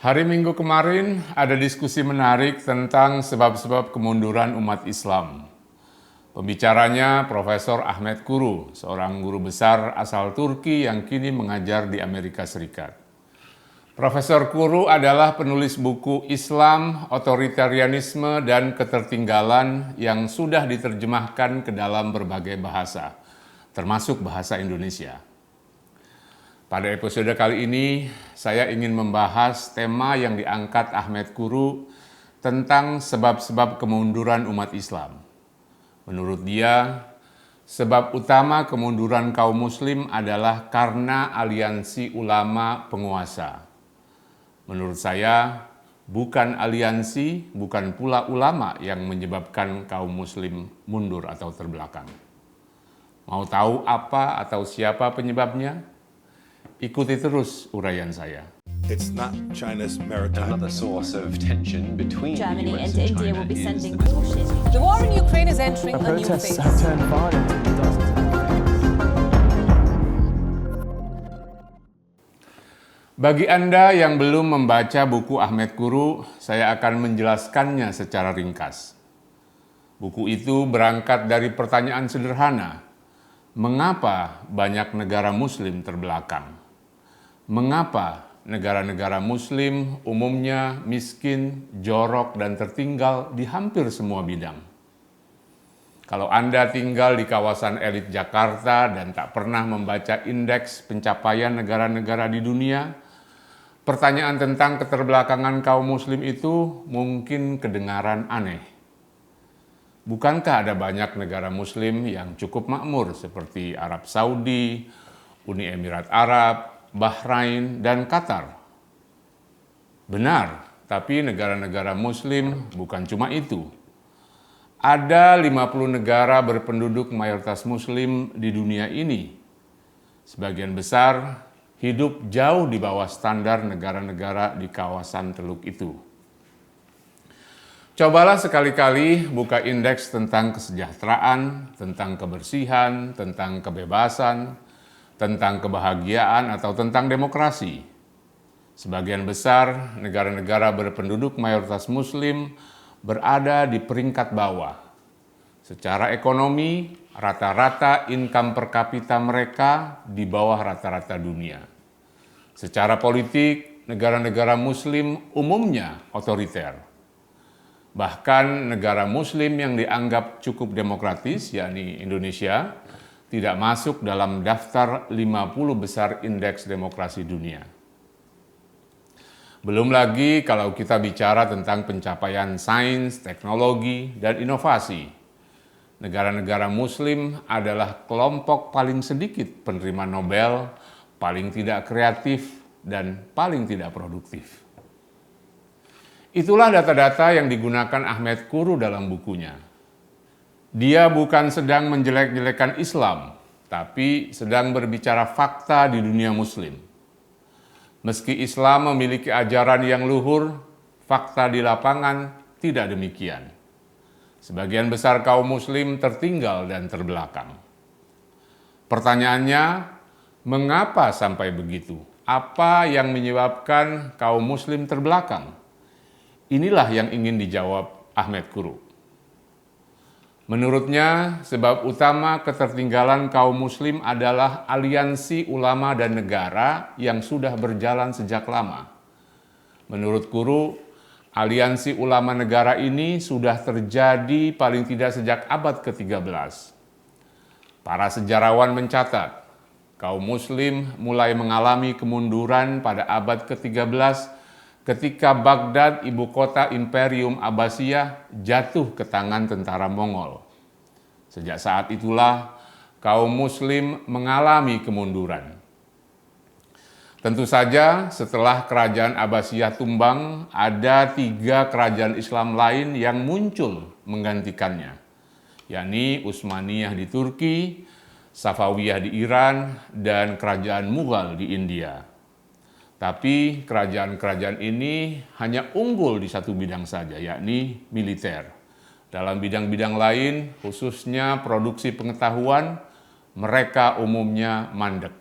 Hari Minggu kemarin ada diskusi menarik tentang sebab-sebab kemunduran umat Islam. Pembicaranya Profesor Ahmet Kuru, seorang guru besar asal Turki yang kini mengajar di Amerika Serikat. Profesor Kuru adalah penulis buku Islam, Otoritarianisme, dan Ketertinggalan yang sudah diterjemahkan ke dalam berbagai bahasa, termasuk bahasa Indonesia. Pada episode kali ini, saya ingin membahas tema yang diangkat Ahmet Kuru tentang sebab-sebab kemunduran umat Islam. Menurut dia, sebab utama kemunduran kaum muslim adalah karena aliansi ulama penguasa. Menurut saya, bukan aliansi, bukan pula ulama yang menyebabkan kaum muslim mundur atau terbelakang. Mau tahu apa atau siapa penyebabnya? Ikuti terus uraian saya. It's not China's maritime. Another source of tension between Germany the US and and India China will be is sending the warships. The war in Ukraine is entering a new Protests phase. have turned violent in dozens of Bagi Anda yang belum membaca buku Ahmet Kuru, saya akan menjelaskannya secara ringkas. Buku itu berangkat dari pertanyaan sederhana, mengapa banyak negara muslim terbelakang? Mengapa negara-negara muslim umumnya miskin, jorok, dan tertinggal di hampir semua bidang? Kalau Anda tinggal di kawasan elit Jakarta dan tak pernah membaca indeks pencapaian negara-negara di dunia, pertanyaan tentang keterbelakangan kaum muslim itu mungkin kedengaran aneh. Bukankah ada banyak negara muslim yang cukup makmur seperti Arab Saudi, Uni Emirat Arab, Bahrain, dan Qatar? Benar, tapi negara-negara muslim bukan cuma itu. Ada 50 negara berpenduduk mayoritas muslim di dunia ini. Sebagian besar hidup jauh di bawah standar negara-negara di kawasan Teluk itu. Cobalah sekali-kali buka indeks tentang kesejahteraan, tentang kebersihan, tentang kebebasan, tentang kebahagiaan, atau tentang demokrasi. Sebagian besar negara-negara berpenduduk mayoritas muslim berada di peringkat bawah. Secara ekonomi, rata-rata income per kapita mereka di bawah rata-rata dunia. Secara politik, negara-negara muslim umumnya otoriter. Bahkan negara muslim yang dianggap cukup demokratis, yakni Indonesia, tidak masuk dalam daftar 50 besar indeks demokrasi dunia. Belum lagi kalau kita bicara tentang pencapaian sains, teknologi, dan inovasi. Negara-negara muslim adalah kelompok paling sedikit penerima Nobel, paling tidak kreatif, dan paling tidak produktif. Itulah data-data yang digunakan Ahmet Kuru dalam bukunya. Dia bukan sedang menjelek-jelekan Islam, tapi sedang berbicara fakta di dunia muslim. Meski Islam memiliki ajaran yang luhur, fakta di lapangan tidak demikian. Sebagian besar kaum muslim tertinggal dan terbelakang. Pertanyaannya, mengapa sampai begitu? Apa yang menyebabkan kaum muslim terbelakang? Inilah yang ingin dijawab Ahmet Kuru. Menurutnya, sebab utama ketertinggalan kaum muslim adalah aliansi ulama dan negara yang sudah berjalan sejak lama. Menurut Kuru, aliansi ulama negara ini sudah terjadi paling tidak sejak abad ke-13. Para sejarawan mencatat, kaum muslim mulai mengalami kemunduran pada abad ke-13 ketika Baghdad, ibu kota Imperium Abbasiyah, jatuh ke tangan tentara Mongol. Sejak saat itulah kaum muslim mengalami kemunduran. Tentu saja setelah kerajaan Abbasiyah tumbang, ada 3 kerajaan Islam lain yang muncul menggantikannya, yakni Utsmaniyah di Turki, Safawiyah di Iran, dan kerajaan Mughal di India. Tapi kerajaan-kerajaan ini hanya unggul di satu bidang saja, yakni militer. Dalam bidang-bidang lain, khususnya produksi pengetahuan, mereka umumnya mandek.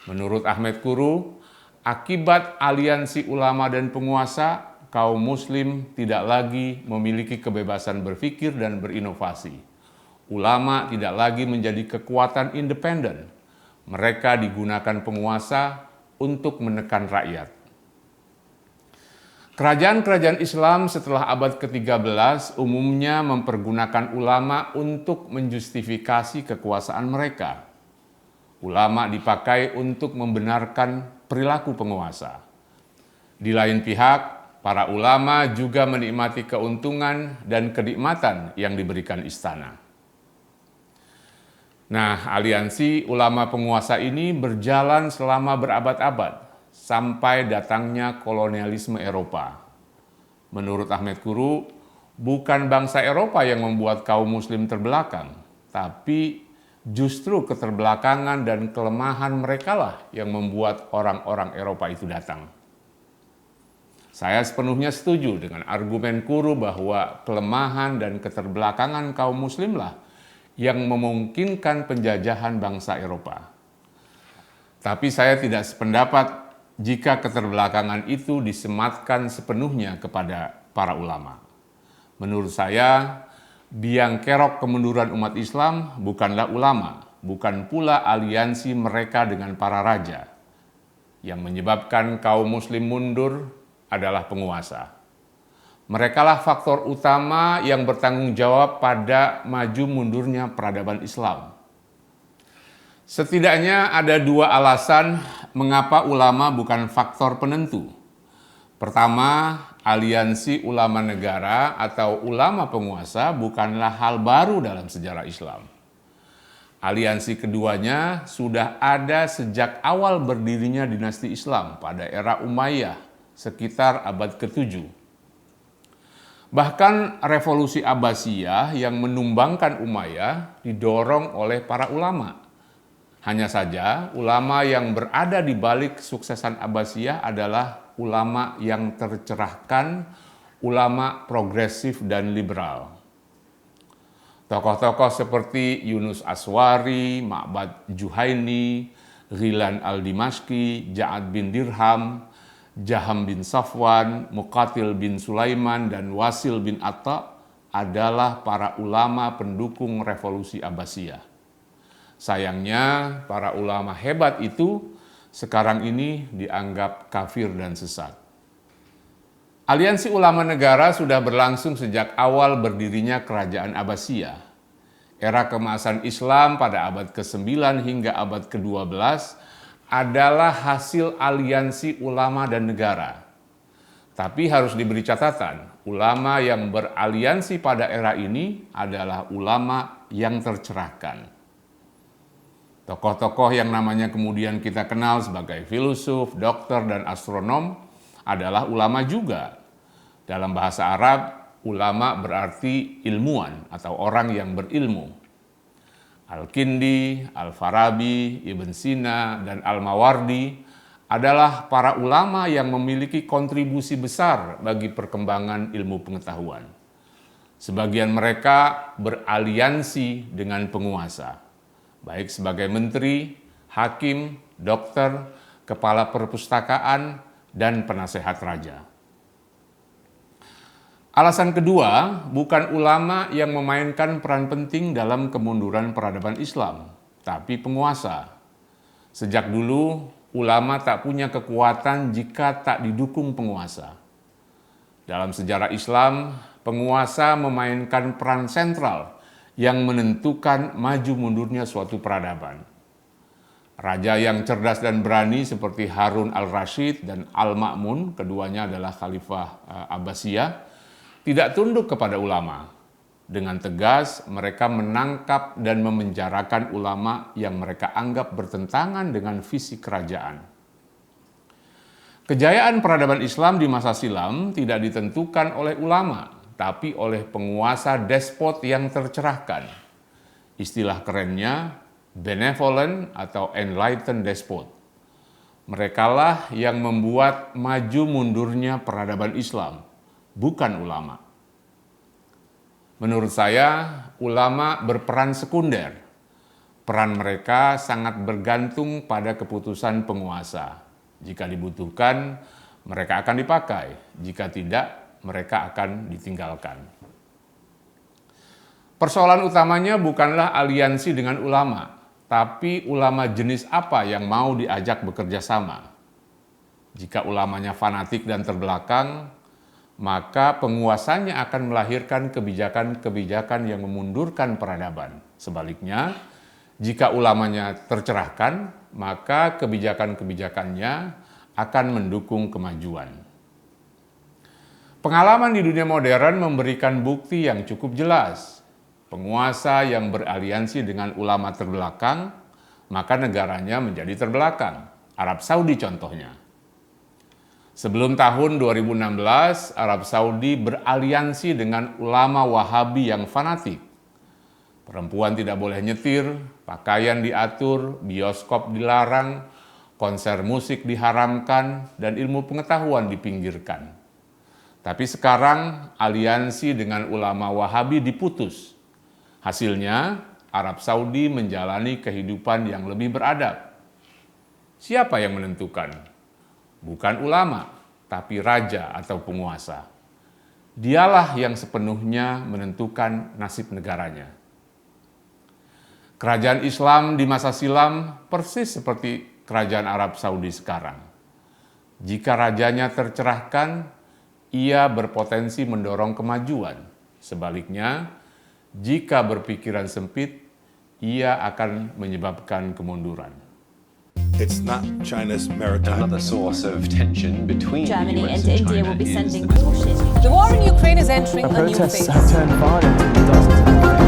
Menurut Ahmet Kuru, akibat aliansi ulama dan penguasa, kaum muslim tidak lagi memiliki kebebasan berpikir dan berinovasi. Ulama tidak lagi menjadi kekuatan independen. Mereka digunakan penguasa untuk menekan rakyat. Kerajaan-kerajaan Islam setelah abad ke-13 umumnya mempergunakan ulama untuk menjustifikasi kekuasaan mereka. Ulama dipakai untuk membenarkan perilaku penguasa. Di lain pihak, para ulama juga menikmati keuntungan dan kenikmatan yang diberikan istana. Nah, aliansi ulama penguasa ini berjalan selama berabad-abad sampai datangnya kolonialisme Eropa. Menurut Ahmed Kuru, bukan bangsa Eropa yang membuat kaum muslim terbelakang, tapi justru keterbelakangan dan kelemahan merekalah yang membuat orang-orang Eropa itu datang. Saya sepenuhnya setuju dengan argumen Kuru bahwa kelemahan dan keterbelakangan kaum muslimlah yang memungkinkan penjajahan bangsa Eropa. Tapi saya tidak sependapat jika keterbelakangan itu disematkan sepenuhnya kepada para ulama. Menurut saya, biang kerok kemunduran umat Islam bukanlah ulama, bukan pula aliansi mereka dengan para raja. Yang menyebabkan kaum muslim mundur adalah penguasa. Merekalah faktor utama yang bertanggung jawab pada maju mundurnya peradaban Islam. Setidaknya ada dua alasan mengapa ulama bukan faktor penentu. Pertama, aliansi ulama negara atau ulama penguasa bukanlah hal baru dalam sejarah Islam. Aliansi keduanya sudah ada sejak awal berdirinya dinasti Islam pada era Umayyah sekitar abad ke-7. Bahkan revolusi Abbasiyah yang menumbangkan Umayyah didorong oleh para ulama. Hanya saja ulama yang berada di balik kesuksesan Abbasiyah adalah ulama yang tercerahkan, ulama progresif dan liberal. Tokoh-tokoh seperti Yunus Aswari, Ma'bad Juhaini, Ghilan al-Dimashqi, Ja'ad bin Dirham, Jaham bin Safwan, Muqatil bin Sulaiman, dan Wasil bin Atta adalah para ulama pendukung revolusi Abbasiyah. Sayangnya, para ulama hebat itu sekarang ini dianggap kafir dan sesat. Aliansi ulama negara sudah berlangsung sejak awal berdirinya kerajaan Abbasiyah. Era keemasan Islam pada abad ke-9 hingga abad ke-12 adalah hasil aliansi ulama dan negara. Tapi harus diberi catatan, ulama yang beraliansi pada era ini adalah ulama yang tercerahkan. Tokoh-tokoh yang namanya kemudian kita kenal sebagai filosof, dokter, dan astronom adalah ulama juga. Dalam bahasa Arab, ulama berarti ilmuwan atau orang yang berilmu. Al-Kindi, Al-Farabi, Ibn Sina, dan Al-Mawardi adalah para ulama yang memiliki kontribusi besar bagi perkembangan ilmu pengetahuan. Sebagian mereka beraliansi dengan penguasa, baik sebagai menteri, hakim, dokter, kepala perpustakaan, dan penasehat raja. Alasan kedua, bukan ulama yang memainkan peran penting dalam kemunduran peradaban Islam, tapi penguasa. Sejak dulu, ulama tak punya kekuatan jika tak didukung penguasa. Dalam sejarah Islam, penguasa memainkan peran sentral yang menentukan maju mundurnya suatu peradaban. Raja yang cerdas dan berani seperti Harun al-Rashid dan Al-Ma'mun, keduanya adalah khalifah Abbasiyah, tidak tunduk kepada ulama. Dengan tegas, mereka menangkap dan memenjarakan ulama yang mereka anggap bertentangan dengan visi kerajaan. Kejayaan peradaban Islam di masa silam tidak ditentukan oleh ulama, tapi oleh penguasa despot yang tercerahkan. Istilah kerennya, benevolent atau enlightened despot. Merekalah yang membuat maju mundurnya peradaban Islam, bukan ulama. Menurut saya, ulama berperan sekunder. Peran mereka sangat bergantung pada keputusan penguasa. Jika dibutuhkan, mereka akan dipakai. Jika tidak, mereka akan ditinggalkan. Persoalan utamanya bukanlah aliansi dengan ulama, tapi ulama jenis apa yang mau diajak bekerja sama. Jika ulamanya fanatik dan terbelakang, maka penguasanya akan melahirkan kebijakan-kebijakan yang memundurkan peradaban. Sebaliknya, jika ulamanya tercerahkan, maka kebijakan-kebijakannya akan mendukung kemajuan. Pengalaman di dunia modern memberikan bukti yang cukup jelas. Penguasa yang beraliansi dengan ulama terbelakang, maka negaranya menjadi terbelakang. Arab Saudi contohnya. Sebelum tahun 2016, Arab Saudi beraliansi dengan ulama Wahabi yang fanatik. Perempuan tidak boleh nyetir, pakaian diatur, bioskop dilarang, konser musik diharamkan, dan ilmu pengetahuan dipinggirkan. Tapi sekarang aliansi dengan ulama Wahabi diputus. Hasilnya, Arab Saudi menjalani kehidupan yang lebih beradab. Siapa yang menentukan? Bukan ulama, tapi raja atau penguasa. Dialah yang sepenuhnya menentukan nasib negaranya. Kerajaan Islam di masa silam persis seperti kerajaan Arab Saudi sekarang. Jika rajanya tercerahkan, ia berpotensi mendorong kemajuan. Sebaliknya, jika berpikiran sempit, ia akan menyebabkan kemunduran. It's not China's maritime. Another source of tension between Germany the US and India China will be is sending the warships. The war in Ukraine is entering a new Protests phase. have turned violent in dozens of countries.